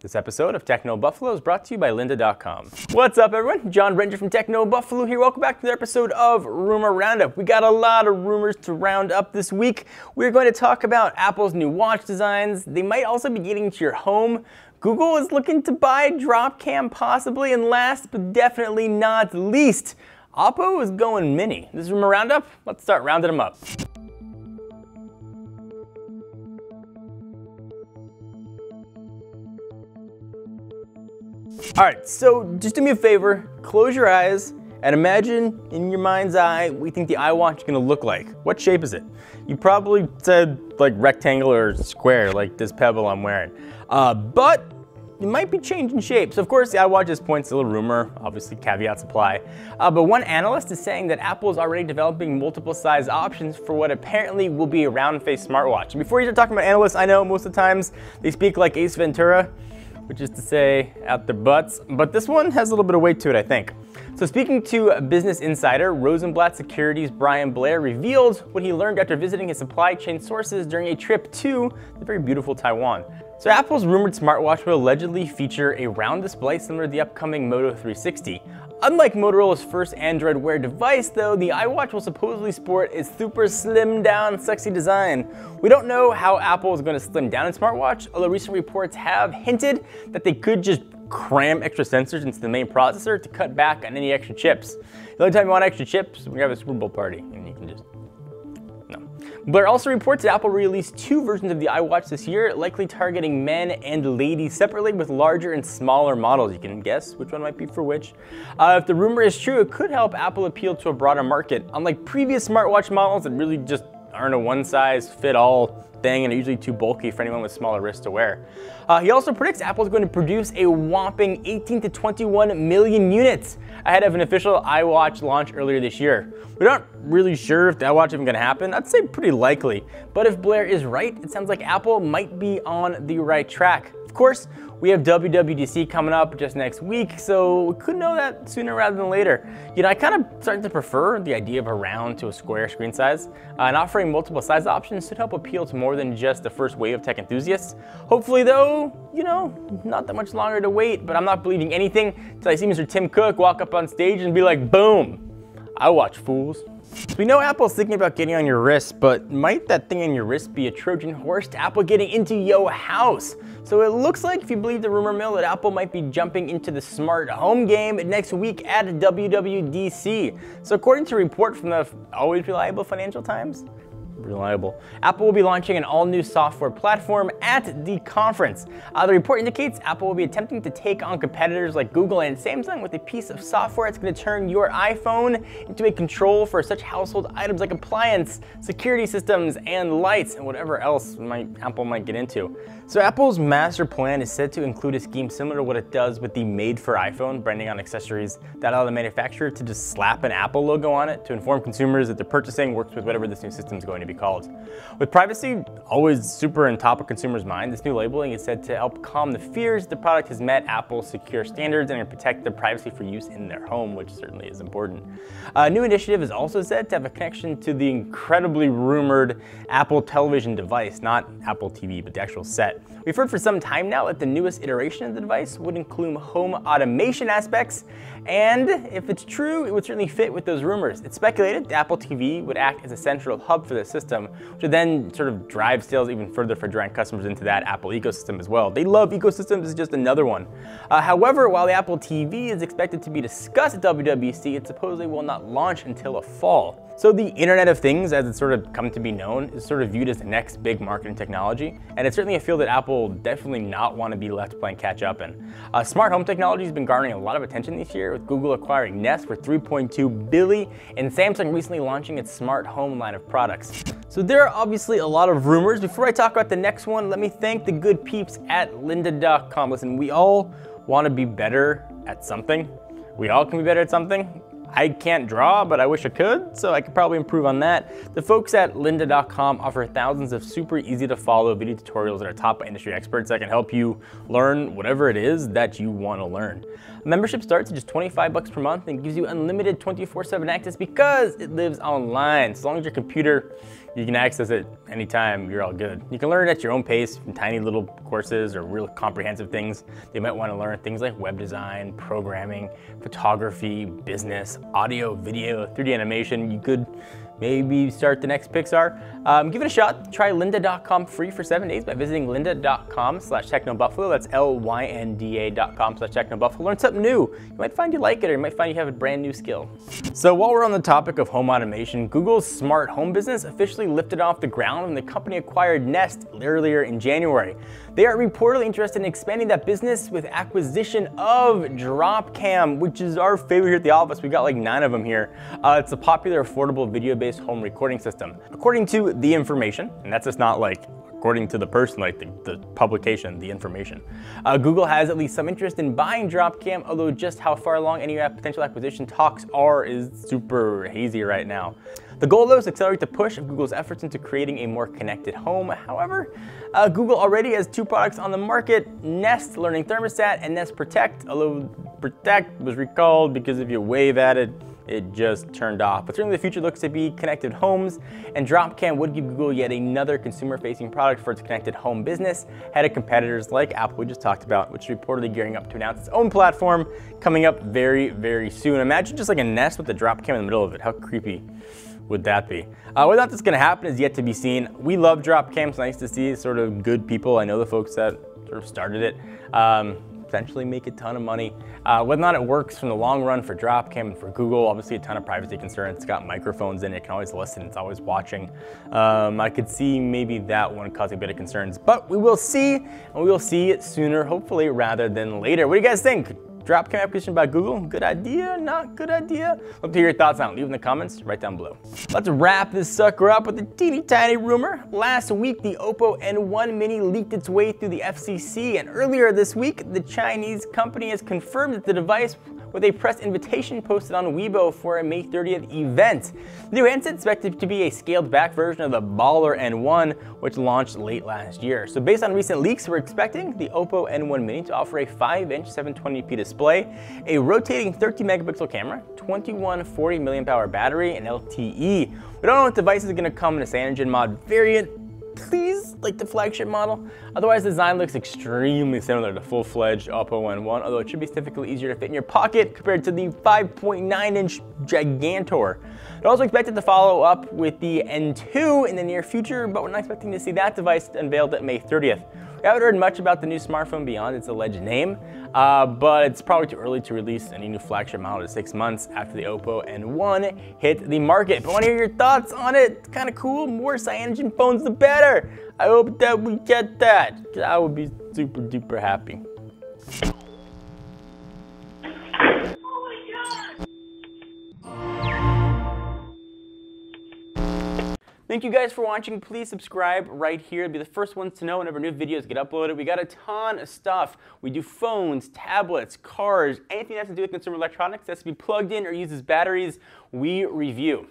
This episode of Techno Buffalo is brought to you by lynda.com. What's up, everyone? John Rettinger from Techno Buffalo here. Welcome back to the episode of Rumor Roundup. We got a lot of rumors to round up this week. We're going to talk about Apple's new watch designs. They might also be getting to your home. Google is looking to buy Dropcam possibly, and last but definitely not least, Oppo is going mini. This is Rumor Roundup. Let's start rounding them up. All right, so just do me a favor, close your eyes and imagine in your mind's eye what you think the iWatch is gonna look like. What shape is it? You probably said like rectangle or square, like this pebble I'm wearing. But it might be changing shapes. Of course, the iWatch just points to a little rumor, obviously caveats apply. But one analyst is saying that Apple is already developing multiple size options for what apparently will be a round-faced smartwatch. And before you start talking about analysts, I know most of the times they speak like Ace Ventura, which is to say, out their butts, but this one has a little bit of weight to it, I think. So speaking to Business Insider, Rosenblatt Securities' Brian Blair revealed what he learned after visiting his supply chain sources during a trip to the very beautiful Taiwan. So Apple's rumored smartwatch will allegedly feature a round display similar to the upcoming Moto 360. Unlike Motorola's first Android Wear device, though, the iWatch will supposedly sport a super slimmed down, sexy design. We don't know how Apple is going to slim down its smartwatch, although recent reports have hinted that they could just cram extra sensors into the main processor to cut back on any extra chips. The only time you want extra chips, when you have a Super Bowl party, and you can just Blair also reports that Apple released two versions of the iWatch this year, likely targeting men and ladies separately with larger and smaller models. You can guess which one might be for which. If the rumor is true, it could help Apple appeal to a broader market. Unlike previous smartwatch models that really just aren't a one-size-fit-all thing and are usually too bulky for anyone with smaller wrists to wear. He also predicts Apple is going to produce a whopping 18 to 21 million units ahead of an official iWatch launch earlier this year. We're not really sure if the iWatch is even going to happen. I'd say pretty likely. But if Blair is right, it sounds like Apple might be on the right track. Of course, we have WWDC coming up just next week, so we could know that sooner rather than later. You know, I kind of started to prefer the idea of a round to a square screen size, and offering multiple size options should help appeal to more than just the first wave of tech enthusiasts. Hopefully though, you know, not that much longer to wait, but I'm not believing anything until I see Mr. Tim Cook walk up on stage and be like, boom, iWatch, fools. So we know Apple's thinking about getting on your wrist, but might that thing on your wrist be a Trojan horse to Apple getting into your house? So it looks like, if you believe the rumor mill, that Apple might be jumping into the smart home game next week at WWDC. So according to a report from the always reliable Financial Times, Apple will be launching an all-new software platform at the conference. The report indicates Apple will be attempting to take on competitors like Google and Samsung with a piece of software that's going to turn your iPhone into a control for such household items like appliance, security systems, and lights, and whatever else Apple might get into. So Apple's master plan is said to include a scheme similar to what it does with the Made for iPhone branding on accessories that allow the manufacturer to just slap an Apple logo on it to inform consumers that the purchasing works with whatever this new system is going to be called. With privacy always super on top of consumers' mind, this new labeling is said to help calm the fears the product has met Apple's secure standards and protect their privacy for use in their home, which certainly is important. A new initiative is also said to have a connection to the incredibly rumored Apple television device, not Apple TV, but the actual set. We've heard for some time now that the newest iteration of the device would include home automation aspects, and if it's true, it would certainly fit with those rumors. It's speculated the Apple TV would act as a central hub for the system, which would then sort of drive sales even further for drawing customers into that Apple ecosystem as well. They love ecosystems, it's just another one. However, while the Apple TV is expected to be discussed at WWDC, it supposedly will not launch until the fall. So the Internet of Things, as it's sort of come to be known, is sort of viewed as the next big marketing technology, and it's certainly a field that Apple definitely not want to be left playing catch up in. Smart home technology has been garnering a lot of attention this year, with Google acquiring Nest for $3.2 billion, and Samsung recently launching its smart home line of products. So there are obviously a lot of rumors. Before I talk about the next one, let me thank the good peeps at lynda.com. Listen, we all want to be better at something. We all can be better at something. I can't draw, but I wish I could, so I could probably improve on that. The folks at lynda.com offer thousands of super easy to follow video tutorials that are taught by industry experts that can help you learn whatever it is that you want to learn. Membership starts at just $25 per month and gives you unlimited 24/7 access because it lives online. So as long as your computer You can access it anytime, you're all good. You can learn at your own pace in tiny little courses or real comprehensive things. You might want to learn things like web design, programming, photography, business, audio, video, 3D animation. You could maybe start the next Pixar. Give it a shot. Try lynda.com free for 7 days by visiting lynda.com/technobuffalo. That's lynda.com/technobuffalo. Learn something new. You might find you like it, or you might find you have a brand new skill. So while we're on the topic of home automation, Google's smart home business officially lifted off the ground when the company acquired Nest earlier in January. They are reportedly interested in expanding that business with acquisition of Dropcam, which is our favorite here at the office. We got like 9 of them here. It's a popular, affordable, video-based home recording system. According to The Information, and that's just not like according to the person, like the publication, The Information, Google has at least some interest in buying Dropcam, although just how far along any potential acquisition talks are is super hazy right now. The goal, though, is to accelerate the push of Google's efforts into creating a more connected home. However, Google already has 2 products on the market, Nest Learning Thermostat and Nest Protect, although Protect was recalled because if you wave at it, it just turned off. But certainly the future looks to be connected homes, and Dropcam would give Google yet another consumer-facing product for its connected home business, ahead of competitors like Apple we just talked about, which is reportedly gearing up to announce its own platform coming up very, very soon. Imagine just like a Nest with a Dropcam in the middle of it. How creepy would that be? Whether that's going to happen is yet to be seen. We love Dropcam. It's nice to see sort of good people. I know the folks that sort of started it. Potentially make a ton of money. Whether or not it works from the long run for Dropcam and for Google, obviously a ton of privacy concerns. It's got microphones in it, can always listen, it's always watching. I could see maybe that one causing a bit of concerns, but we will see, and we will see it sooner, hopefully, rather than later. What do you guys think? Dropcam acquisition by Google, good idea, not good idea? Love to hear your thoughts on it. Leave in the comments right down below. Let's wrap this sucker up with a teeny tiny rumor. Last week, the Oppo N1 Mini leaked its way through the FCC, and earlier this week, the Chinese company has confirmed that the device with a press invitation posted on Weibo for a May 30th event. The new handset is expected to be a scaled back version of the Baller N1, which launched late last year. So based on recent leaks, we're expecting the Oppo N1 Mini to offer a 5-inch 720p display, a rotating 13 megapixel camera, 2140 mAh battery, and LTE. We don't know what device is going to come in a CyanogenMod variant, please, like the flagship model. Otherwise, the design looks extremely similar to full-fledged Oppo N1, although it should be significantly easier to fit in your pocket compared to the 5.9-inch Gigantor. They're also expected to follow up with the N2 in the near future, but we're not expecting to see that device unveiled at May 30th. We haven't heard much about the new smartphone beyond its alleged name, but it's probably too early to release any new flagship model to 6 months after the Oppo N1 hit the market. But I want to hear your thoughts on it. It's kind of cool. More cyanogen phones, the better. I hope that we get that. I would be super duper happy. Thank you guys for watching. Please subscribe right here to be the first ones to know whenever new videos get uploaded. We got a ton of stuff. We do phones, tablets, cars, anything that has to do with consumer electronics that's to be plugged in or uses batteries, we review.